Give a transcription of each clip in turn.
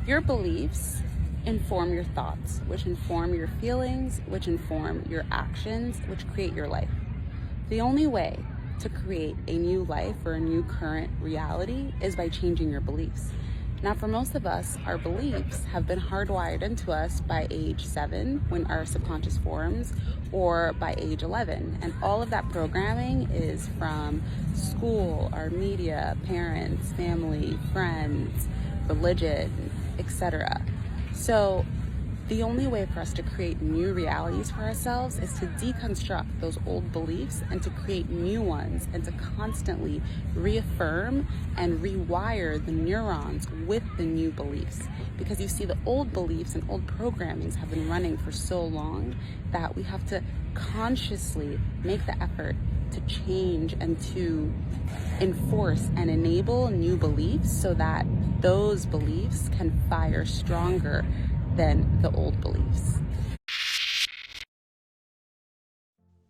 Your beliefs inform your thoughts, which inform your feelings, which inform your actions, which create your life. The only way to create a new life or a new current reality is by changing your beliefs. Now, for most of us, our beliefs have been hardwired into us by age 7 when our subconscious forms, or by age 11. And all of that programming is from school, our media, parents, family, friends, religion, etc. So the only way for us to create new realities for ourselves is to deconstruct those old beliefs and to create new ones, and to constantly reaffirm and rewire the neurons with the new beliefs. Because you see, the old beliefs and old programmings have been running for so long that we have to consciously make the effort to change and to enforce and enable new beliefs so that those beliefs can fire stronger than the old beliefs.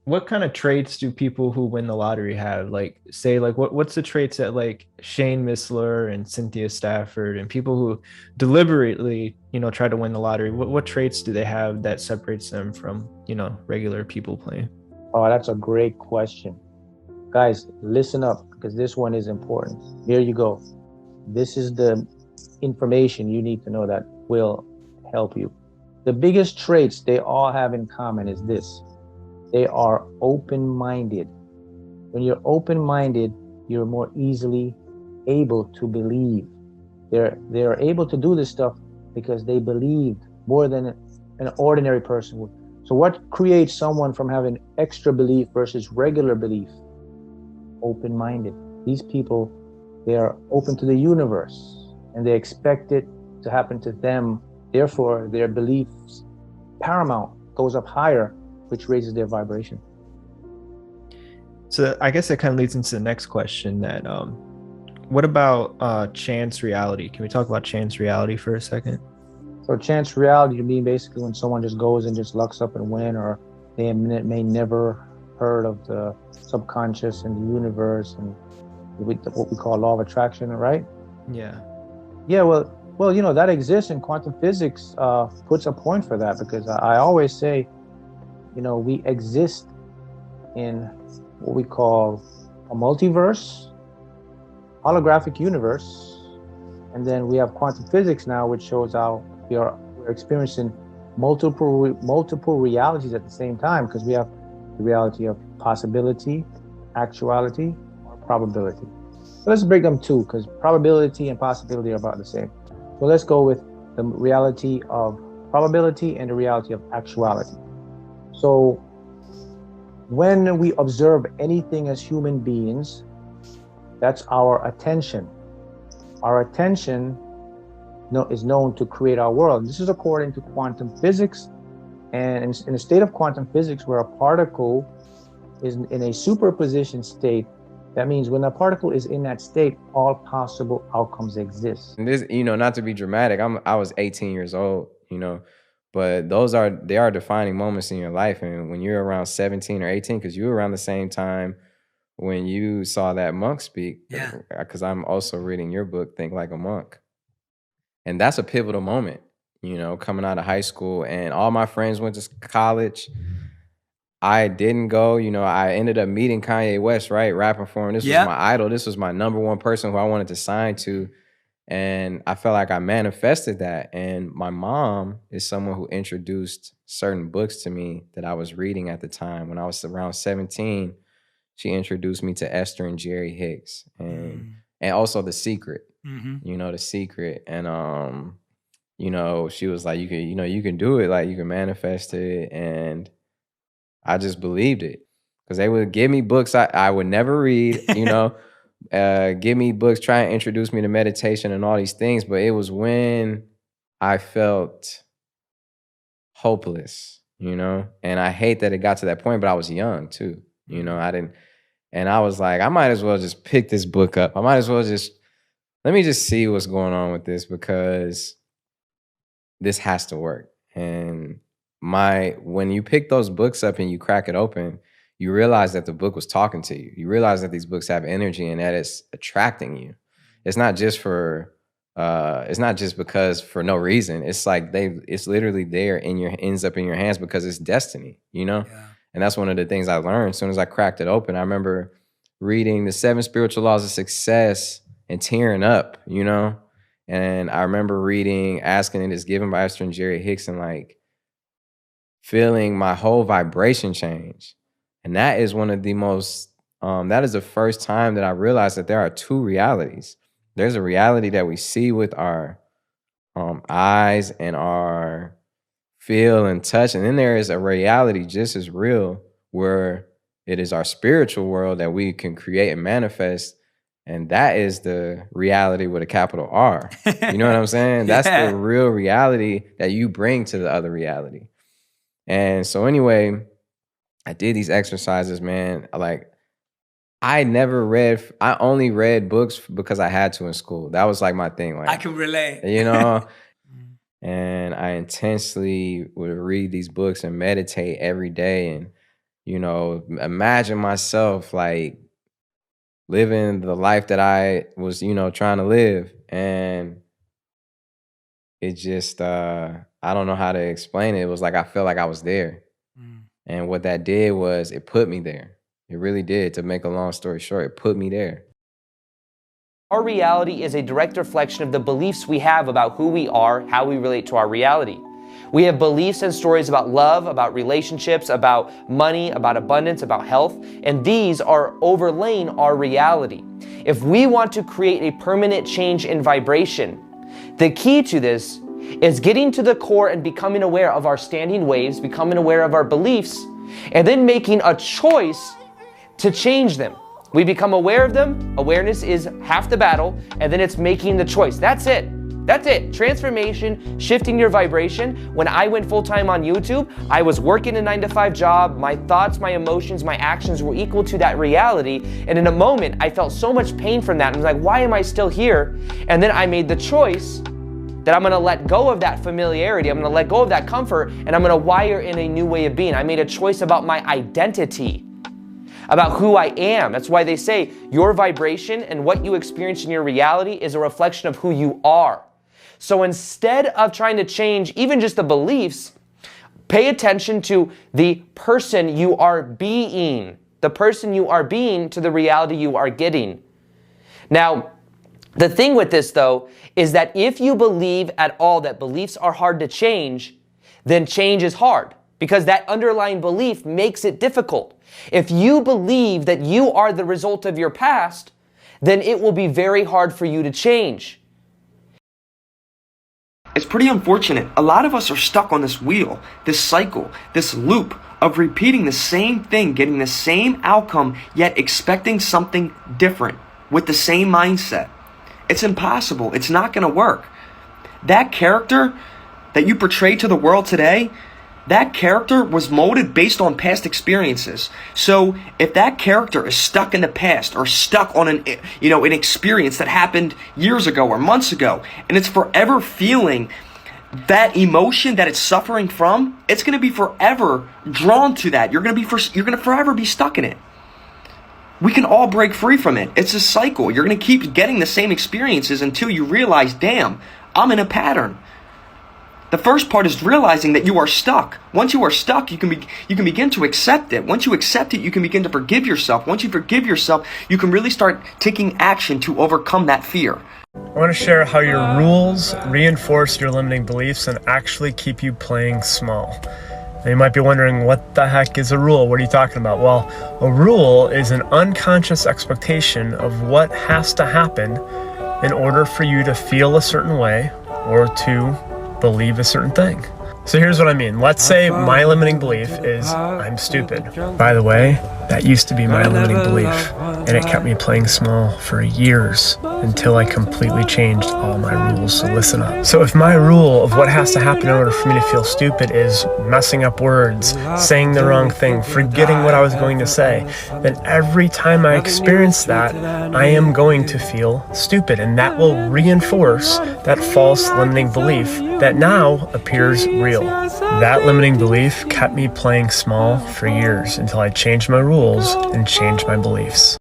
What kind of traits do people who win the lottery have? Like, say, like what's the traits that like Shane Missler and Cynthia Stafford and people who deliberately, try to win the lottery? What traits do they have that separates them from, regular people playing? Oh, that's a great question. Guys, listen up because this one is important. Here you go. This is the information you need to know that will help you. The biggest traits they all have in common is this: they are open-minded. When you're open-minded, you're more easily able to believe. They're able to do this stuff because they believe more than an ordinary person would. So what creates someone from having extra belief versus regular belief? Open-minded. These people, they are open to the universe and they expect it to happen to them. Therefore, their beliefs paramount goes up higher, which raises their vibration. So I guess that kind of leads into the next question that what about chance reality? Can we talk about chance reality for a second? So chance reality, you mean basically when someone just goes and just lucks up and win, or they may never heard of the subconscious and the universe and what we call law of attraction, right? Yeah. Yeah, well, that exists, and quantum physics puts a point for that, because I always say, we exist in what we call a multiverse, holographic universe, and then we have quantum physics now, which shows how we're experiencing multiple realities at the same time, because we have the reality of possibility, actuality, or probability. So let's break them too, because probability and possibility are about the same. So let's go with the reality of probability and the reality of actuality. So when we observe anything as human beings, that's our attention. Our attention is known to create our world. This is according to quantum physics. And in a state of quantum physics where a particle is in a superposition state, that means when a particle is in that state, all possible outcomes exist. And this, not to be dramatic, I was 18 years old, but they are defining moments in your life. And when you're around 17 or 18, because you were around the same time when you saw that monk speak, because I'm also reading your book, Think Like a Monk. And that's a pivotal moment, coming out of high school, and all my friends went to college. I didn't go, I ended up meeting Kanye West, right? Rapping for him. This was my idol. This was my number one person who I wanted to sign to. And I felt like I manifested that. And my mom is someone who introduced certain books to me that I was reading at the time. When I was around 17, she introduced me to Esther and Jerry Hicks and also The Secret, The Secret. And, she was like, you can do it. Like, you can manifest it. And I just believed it, because they would give me books I would never read, give me books, try and introduce me to meditation and all these things. But it was when I felt hopeless, and I hate that it got to that point, but I was young too, and I was like, I might as well just pick this book up. I might as well let me just see what's going on with this, because this has to work. And when you pick those books up and you crack it open, you realize that the book was talking to you. You realize that these books have energy and that it's attracting you. It's not just for It's not just because for no reason. It's like it's literally there ends up in your hands because it's destiny, you know? Yeah. And that's one of the things I learned as soon as I cracked it open. I remember reading the 7 Spiritual Laws of Success and tearing up, you know? And I remember reading Asking It Is Given by Esther and Jerry Hicks and like feeling my whole vibration change. And that is one of the most, that is the first time that I realized that there are two realities. There's a reality that we see with our eyes and our feel and touch. And then there is a reality just as real where it is our spiritual world that we can create and manifest. And that is the reality with a capital R. You know what I'm saying? That's Yeah. the real reality that you bring to the other reality. And so anyway, I did these exercises, man. Like I only read books because I had to in school. That was like my thing. Like I can relate. you know, and I intensely would read these books and meditate every day and, you know, imagine myself like living the life that I was, you know, trying to live. And it just, I don't know how to explain it. It was like, I felt like I was there. And what that did was it put me there. It really did. To make a long story short, it put me there. Our reality is a direct reflection of the beliefs we have about who we are, how we relate to our reality. We have beliefs and stories about love, about relationships, about money, about abundance, about health, and these are overlaying our reality. If we want to create a permanent change in vibration, the key to this is getting to the core and becoming aware of our standing waves, becoming aware of our beliefs, and then making a choice to change them. We become aware of them. Awareness is half the battle, and then it's making the choice. That's it. That's it. Transformation, shifting your vibration. When I went full-time on YouTube, I was working a 9-to-5 job. My thoughts, my emotions, my actions were equal to that reality. And in a moment, I felt so much pain from that. I was like, why am I still here? And then I made the choice that I'm gonna let go of that familiarity. I'm gonna let go of that comfort, and I'm gonna wire in a new way of being. I made a choice about my identity, about who I am. That's why they say your vibration and what you experience in your reality is a reflection of who you are. So instead of trying to change even just the beliefs, pay attention to the person you are being, the person you are being to the reality you are getting. Now, the thing with this though, is that if you believe at all that beliefs are hard to change, then change is hard because that underlying belief makes it difficult. If you believe that you are the result of your past, then it will be very hard for you to change. It's pretty unfortunate. A lot of us are stuck on this wheel, this cycle, this loop of repeating the same thing, getting the same outcome, yet expecting something different with the same mindset. It's impossible. It's not going to work. That character that you portray to the world today, that character was molded based on past experiences. So if that character is stuck in the past or stuck on an experience that happened years ago or months ago, and it's forever feeling that emotion that it's suffering from, it's going to be forever drawn to that. You're going to forever be stuck in it. We can all break free from it. It's a cycle. You're going to keep getting the same experiences until you realize, damn, I'm in a pattern. The first part is realizing that you are stuck. Once you are stuck, you can begin to accept it. Once you accept it, you can begin to forgive yourself. Once you forgive yourself, you can really start taking action to overcome that fear. I want to share how your rules reinforce your limiting beliefs and actually keep you playing small. Now you might be wondering, what the heck is a rule? What are you talking about? Well, a rule is an unconscious expectation of what has to happen in order for you to feel a certain way or to believe a certain thing. So here's what I mean. Let's say my limiting belief is I'm stupid. By the way, that used to be my limiting belief, and it kept me playing small for years until I completely changed all my rules. So listen up. So if my rule of what has to happen in order for me to feel stupid is messing up words, saying the wrong thing, forgetting what I was going to say, then every time I experience that, I am going to feel stupid, and that will reinforce that false limiting belief that now appears real. That limiting belief kept me playing small for years until I changed my rules and changed my beliefs.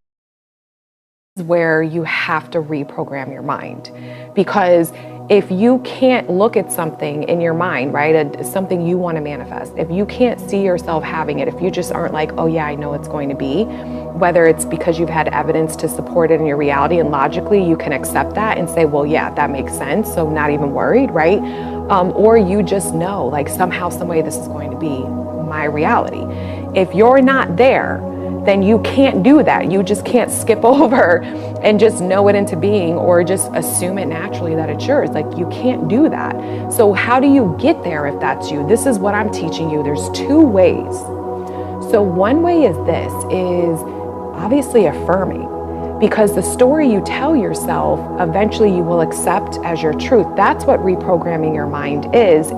where you have to reprogram your mind. Because if you can't look at something in your mind, right, something you want to manifest, if you can't see yourself having it, if you just aren't like, oh yeah, I know it's going to be, whether it's because you've had evidence to support it in your reality and logically you can accept that and say, well, yeah, that makes sense, so not even worried, right? Or you just know, like, somehow, some way this is going to be my reality. If you're not there, then you can't do that. You just can't skip over and just know it into being or just assume it naturally that it's yours. Like, you can't do that. So how do you get there if that's you? This is what I'm teaching you. There's two ways. So one way is this, is obviously affirming, because the story you tell yourself, eventually you will accept as your truth. That's what reprogramming your mind is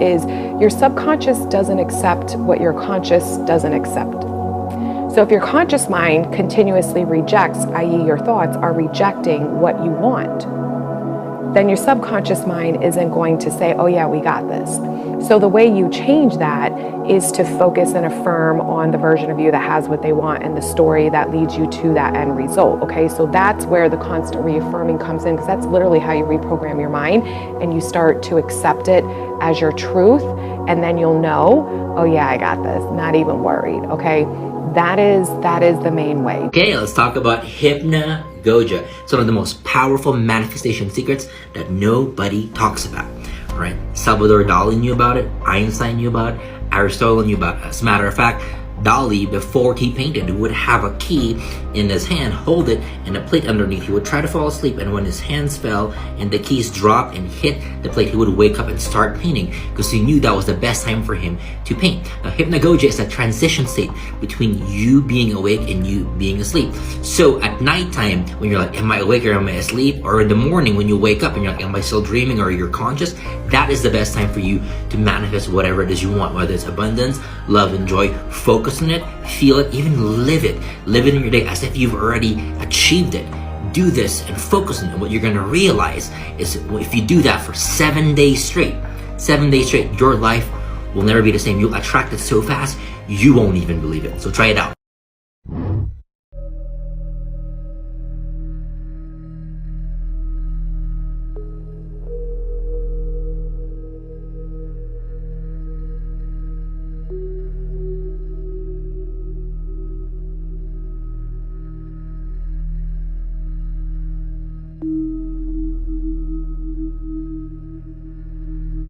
your subconscious doesn't accept what your conscious doesn't accept. So if your conscious mind continuously rejects, i.e. your thoughts are rejecting what you want, then your subconscious mind isn't going to say, oh yeah, we got this. So the way you change that is to focus and affirm on the version of you that has what they want and the story that leads you to that end result, okay? So that's where the constant reaffirming comes in, because that's literally how you reprogram your mind, and you start to accept it as your truth, and then you'll know, oh yeah, I got this, not even worried, okay? That is the main way. Okay, let's talk about hypnagogia. It's one of the most powerful manifestation secrets that nobody talks about. All right, Salvador Dali knew about it, Einstein knew about it, Aristotle knew about it. As a matter of fact, Dali, before he painted, would have a key in his hand, hold it, and a plate underneath. He would try to fall asleep, and when his hands fell and the keys dropped and hit the plate, he would wake up and start painting, because he knew that was the best time for him to paint. Now, hypnagogia is a transition state between you being awake and you being asleep. So at nighttime, when you're like, am I awake or am I asleep? Or in the morning when you wake up and you're like, am I still dreaming or you're conscious? That is the best time for you to manifest whatever it is you want, whether it's abundance, love, and joy. Focus on it, feel it, even live it. Live it in your day as if you've already achieved it. Do this and focus on it. What you're going to realize is, if you do that for 7 days straight, your life will never be the same. You'll attract it so fast, you won't even believe it. So try it out.